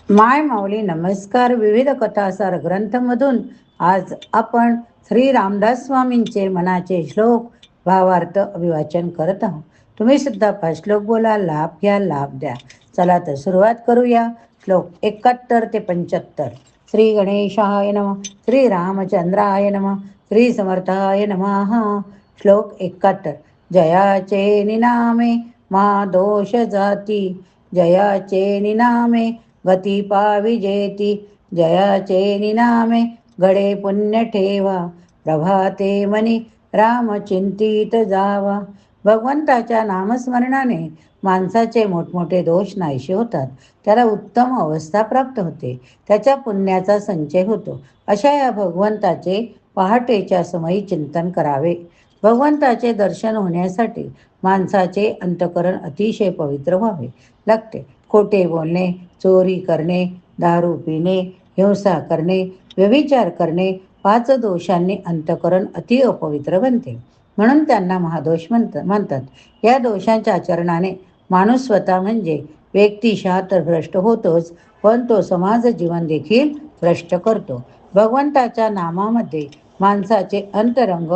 माय माऊली नमस्कार. विविध कथासार ग्रंथमधून आज आपण श्री रामदास स्वामींचे मनाचे श्लोक भावार्थ अभिवाचन करत आहोत. तुम्ही सुद्धा 5 श्लोक बोला, लाभ घ्या, लाभ द्या. चला तर सुरुवात करूया. श्लोक 71 ते 75. श्री गणेशाय नमः, श्री रामचंद्राय नमः, श्री समर्थाय नमः. श्लोक 71. जयाचे निनामे मा दोष जाती, जयाचे निनामे गती पाविजेती, जयाचे निनामे घडे पुण्य ठेवा, प्रभाते मनी राम चिंतित जावा. भगवंताच्या नामस्मरणाने माणसाचे मोठमोठे दोष नाहीसे होतात. त्याला उत्तम अवस्था प्राप्त होते. त्याच्या पुण्याचा संचय होतो. अशा या भगवंताचे पहाटेच्या समयी चिंतन करावे. भगवंताचे दर्शन होण्यासाठी माणसाचे अंतःकरण अतिशय पवित्र व्हावे लागते. खोटे बोलणे, चोरी करणे, दारू पिणे, हिंसा करणे, व्यभिचार करणे 5 दोषांनी अंतःकरण अति अपवित्र बनते. म्हणून त्यांना महादोष म्हणतात. या दोषांच्या आचरणाने माणूस स्वतः म्हणजे व्यक्तिशः तर भ्रष्ट होतोच, पण तो समाज जीवन देखील भ्रष्ट करतो. भगवंताच्या नामामध्ये माणसाचे अंतरंग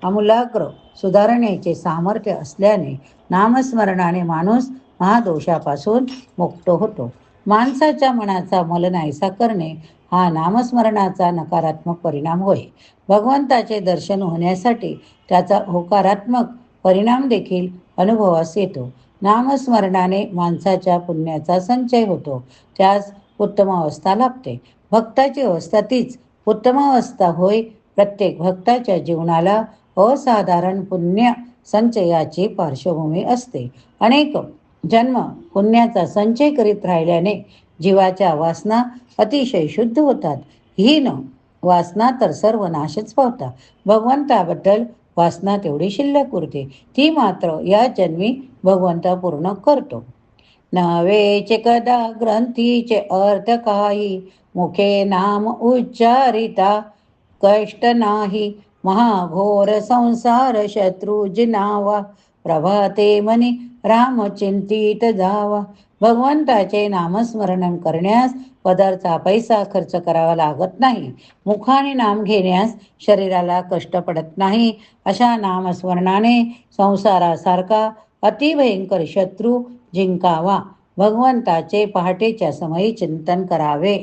आमूलाग्र सुधारण्याचे सामर्थ्य असल्याने नामस्मरणाने माणूस महादोषापासून मुक्त होतो. माणसाच्या मनाचा मल नाहीसा करणे हा नामस्मरणाचा नकारात्मक परिणाम होय. भगवंताचे दर्शन होण्यासाठी त्याचा होकारात्मक परिणाम देखील अनुभवास येतो. नामस्मरणाने माणसाच्या पुण्याचा संचय होतो, त्यास उत्तम अवस्था लाभते. भक्ताची अवस्था तीच उत्तम अवस्था होय. प्रत्येक भक्ताच्या जीवनाला असाधारण पुण्य संचयाची पार्श्वभूमी असते. अनेक जन्म पुण्याचा संचय करीत राहिल्याने जीवाच्या वासना अतिशय शुद्ध होतात. हीन वासना तर सर्व नाशच पावतात. भगवंताबद्दल वासना तेवढी शिल्लक उरते, ती मात्र या जन्मी भगवंता पूर्ण करतो. नवेचे कदा ग्रंथीचे अर्थ काही, मुखे नाम उच्चारिता कष्ट नाही. महाघोर संसार शत्रू जिनावा, प्रभाते मनी राम चिंतित जावा. भगवंताचे नामस्मरण करण्यास पदार्था पैसा खर्च करावा लागत नाही. मुखाने नाम घेण्यास शरीराला कष्ट पडत नाही. अशा नामस्मरणाने संसारासारखा अतिभयंकर शत्रू जिंकावा. भगवंताचे पहाटेच्या समयी चिंतन करावे.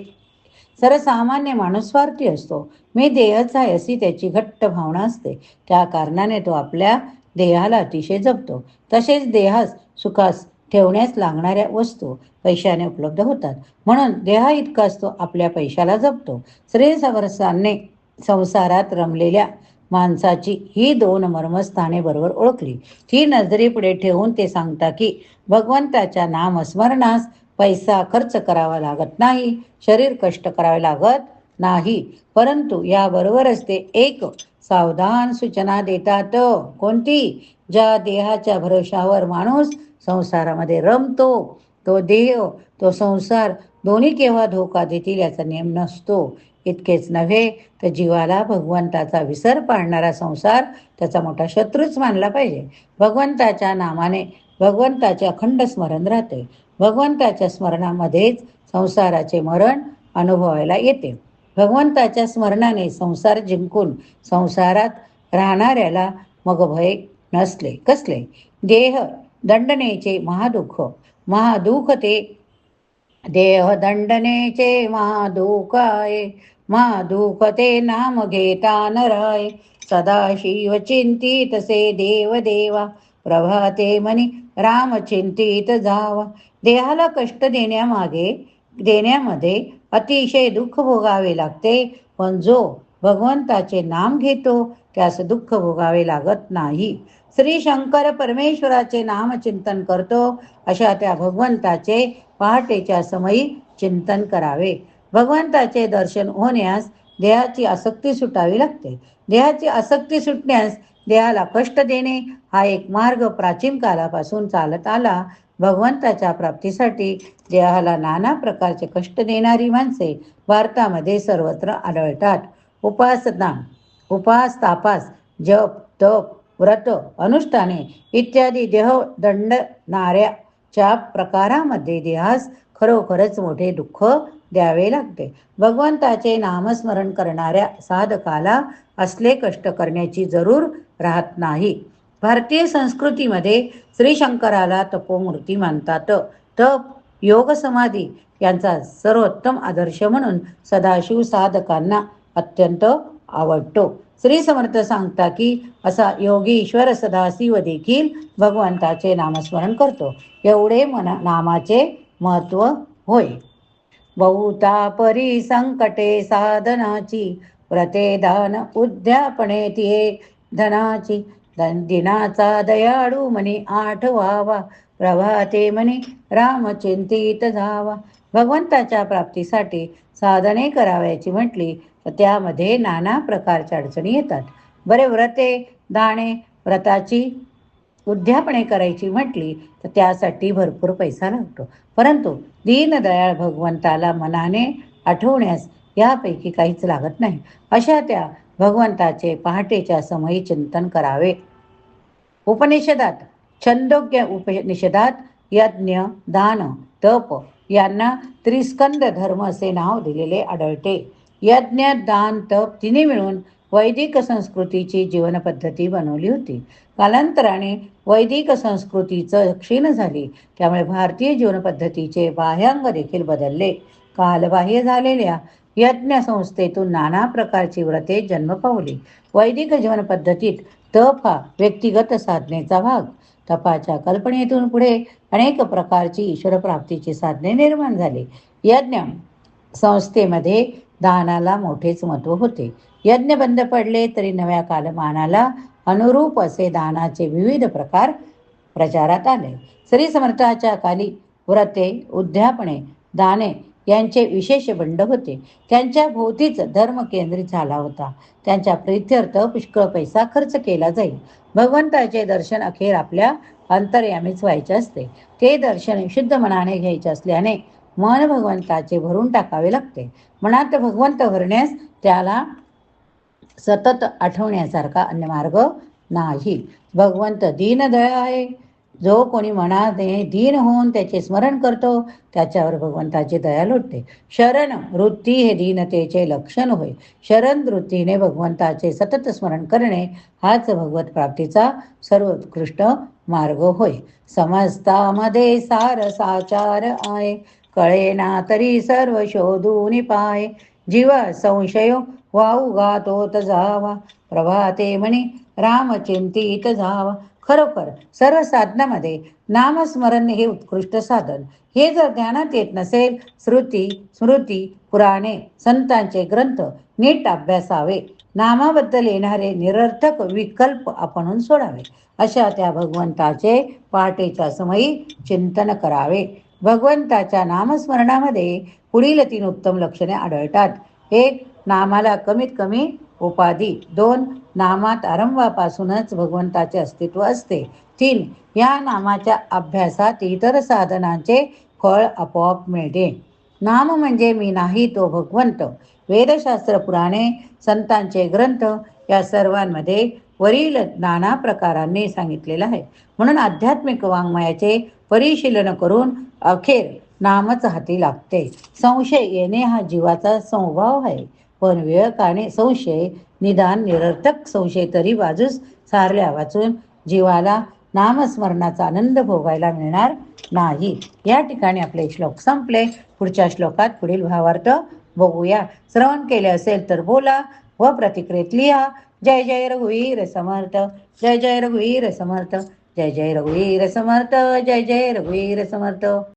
सर्वसामान्य माणूस स्वार्थी असतो. मी देहच आहे अशी त्याची घट्ट भावना असते. त्या कारणाने तो आपल्या देहाला अतिशय जपतो. तसेच देहास सुखास ठेवण्यास लागणाऱ्या वस्तू पैशाने उपलब्ध होतात, म्हणून देहा इतकाच तो आपल्या पैशाला जपतो. श्री समर्थांनी संसारात रमलेल्या माणसाची ही 2 मर्मस्थाने बरोबर ओळखली. ती नजरेपुढे ठेवून ते सांगता की भगवंताच्या नामस्मरणास पैसा खर्च करावा लागत नाही, शरीर कष्ट करावे लागत नाही. परंतु याबरोबरच ते एक सावधान सूचना देतात. कोणती? ज्या देहाच्या भरोशावर माणूस संसारामध्ये रमतो, तो देह तो संसार दोन्ही केव्हा धोका देतील याचा नियम नसतो. इतकेच नव्हे तर जीवाला भगवंताचा विसर पाडणारा संसार त्याचा मोठा शत्रूच मानला पाहिजे. भगवंताच्या नामाने भगवंताचे अखंड स्मरण राहते. भगवंताच्या स्मरणामध्येच संसाराचे मरण अनुभवायला येते. भगवंताच्या स्मरणाने संसार जिंकून संसारात राहणाऱ्याला मग भय नसले कसले. देह दंडनेचे महादुःख, महादुःख ते देह दंडनेचे महादुःख आहे. महादुःख ते नाम घेता नराय, सदाशिव चिंतित से देव देवा, प्रभाते मनी राम चिंतित जावा. देहाला कष्ट देण्यामध्ये अतिशय दुःख भोगावे लागते, पण जो भगवंताचे नाम घेतो त्यास दुःख भोगावे लागत नाही. श्री शंकर परमेश्वराचे नामचिंतन करतो अशा त्या भगवंताचे पहाटेच्या समयी चिंतन करावे. भगवंताचे दर्शन होण्यास देहाची आसक्ती सुटावी लागते. देहाची आसक्ती सुटण्यास देहाला कष्ट देणे हा एक मार्ग प्राचीन कालापासून चालत आला. भगवंताच्या प्राप्तीसाठी देहाला नाना प्रकारचे कष्ट देणारी माणसे भारतामध्ये सर्वत्र आढळतात. उपासना, उपास, तापास, जप, तप, व्रत, अनुष्ठाने इत्यादी देह दंडणाऱ्या प्रकारामध्ये देहास खरोखरच मोठे दुःख द्यावे लागते. भगवंताचे नामस्मरण करणाऱ्या साधकाला असले कष्ट करण्याची जरूर राहत नाही. भारतीय संस्कृतीमध्ये श्री शंकराला तपोमूर्ती मानतात. तप, योग, समाधी यांचा सर्वोत्तम आदर्श म्हणून सदाशिव साधकांना अत्यंत आवडतो. श्री समर्थ सांगता की असा योगी ईश्वर सदाशिव देखील भगवंताचे नामस्मरण करतो. एवढे नामाचे महत्व होय. बहुता परी संकटे साधनाची, व्रते दान उद्यापने तिये धनाची. दिनाचा दयाळू मनी आठवावा, प्रभाते मनी रामचिंतित जावा. भगवंताच्या प्राप्तीसाठी साधने करावयाची म्हटली तर त्यामध्ये नाना प्रकारच्या अडचणी येतात. बरे व्रते दाणे, व्रताची उद्यापने करायची म्हटली तर त्यासाठी भरपूर पैसा लागतो. परंतु दीनदयाळ भगवंताला मनाने आठवण्यास यापैकी काहीच लागत नाही. अशा त्या भगवंताचे पहाटेच्या समयी चिंतन करावे. उपनिषदात, छंदोग्य उपनिषदात यज्ञ, दान, तप यांना त्रिस्कंद धर्म असे नाव दिलेले आढळते. यज्ञ, दान, तप तिने मिळून वैदिक संस्कृतीची जीवनपद्धती बनवली होती. कालांतराने वैदिक संस्कृतीचं क्षीण झाली, त्यामुळे भारतीय जीवनपद्धतीचे बाह्यांग देखील बदलले. कालबाह्य झालेल्या यज्ञ संस्थेतून नाना प्रकारची व्रते जन्म पावली. वैदिक जीवनपद्धतीत तप हा व्यक्तिगत साधनेचा भाग. तपाच्या कल्पनेतून पुढे अनेक प्रकारची ईश्वरप्राप्तीची साधने निर्माण झाली. यज्ञ संस्थेमध्ये दानाला मोठेच महत्त्व होते. यज्ञ बंद पडले तरी नव्या कालमानाला अनुरूप असे दानाचे विविध प्रकार प्रचारात आले. श्री समर्थाच्या काली व्रते, उद्यापने, दाने यांचे विशेष बंड होते. त्यांच्या भोवतीच धर्म केंद्रित झाला होता. त्यांच्या प्रीत्यर्थ पुष्कळ पैसा खर्च केला जाईल. भगवंताचे दर्शन अखेर आपल्या अंतर्यामीच व्हायचे असते. ते दर्शन शुद्ध मनाने घ्यायचे असल्याने मन भगवंताचे भरून टाकावे लागते. मनात भगवंत भरण्यास त्याला सतत आठवण्यासारखा अन्य मार्ग नाही. भगवंत दीनदयाळ आहे. जो कोणी मनाने दीन होऊन त्याचे स्मरण करतो त्याच्यावर भगवंताची दया लोटते. शरण वृत्ती हे दीनतेचे लक्षण होय. शरण वृत्तीने भगवंताचे सतत स्मरण करणे हाच भगवत प्राप्तीचा सर्वोत्कृष्ट मार्ग होय. समस्तामध्ये सार साचार आहे, कळेना तरी सर्व शोधून पाय. जीवा संशय वाहू गातोत जावा, प्रभाते म्हणी रामचिंतित जावा. खरोखर सर्व साधनामध्ये नामस्मरण हे उत्कृष्ट साधन. हे जर ध्यानात येत नसेल, श्रुती, स्मृती, पुराणे, संतांचे ग्रंथ नीट अभ्यासावे. नामाबद्दल येणारे निरर्थक विकल्प आपण सोडावे. अशा त्या भगवंताचे पहाटेच्या समयी चिंतन करावे. भगवंताच्या नामस्मरणामध्ये पुढील 3 उत्तम लक्षणे आढळतात. 1. नामाला कमीत कमी उपाधी. 2. नामात आरंभापासूनच भगवंताचे अस्तित्व असते. 3. या नामाच्या अभ्यासात इतर साधनांचे फळ आपोआप मिळते. नाम म्हणजे मी नाही तो भगवंत. वेदशास्त्र, पुराणे, संतांचे ग्रंथ या सर्वांमध्ये वरील नाना प्रकारांनी सांगितलेलं आहे. म्हणून आध्यात्मिक वाङ्मयाचे परिशीलन करून अखेर नामच हाती लागते. संशय येणे हा जीवाचा स्वभाव आहे, पण विवेकाने संशय, निदान निरर्थक संशय तरी बाजूस सारल्या वाचून जीवाला नामस्मरणाचा आनंद भोगायला मिळणार नाही. या ठिकाणी आपले श्लोक संपले. पुढच्या श्लोकात पुढील भावार्थ बघूया. श्रवण केले असेल तर बोला व प्रतिक्रियेत लिहा. जय जय रघुवीर समर्थ. जय जय रघुवीर समर्थ. जय जय रघुवीर समर्थ. जय जय रघुवीर समर्थ.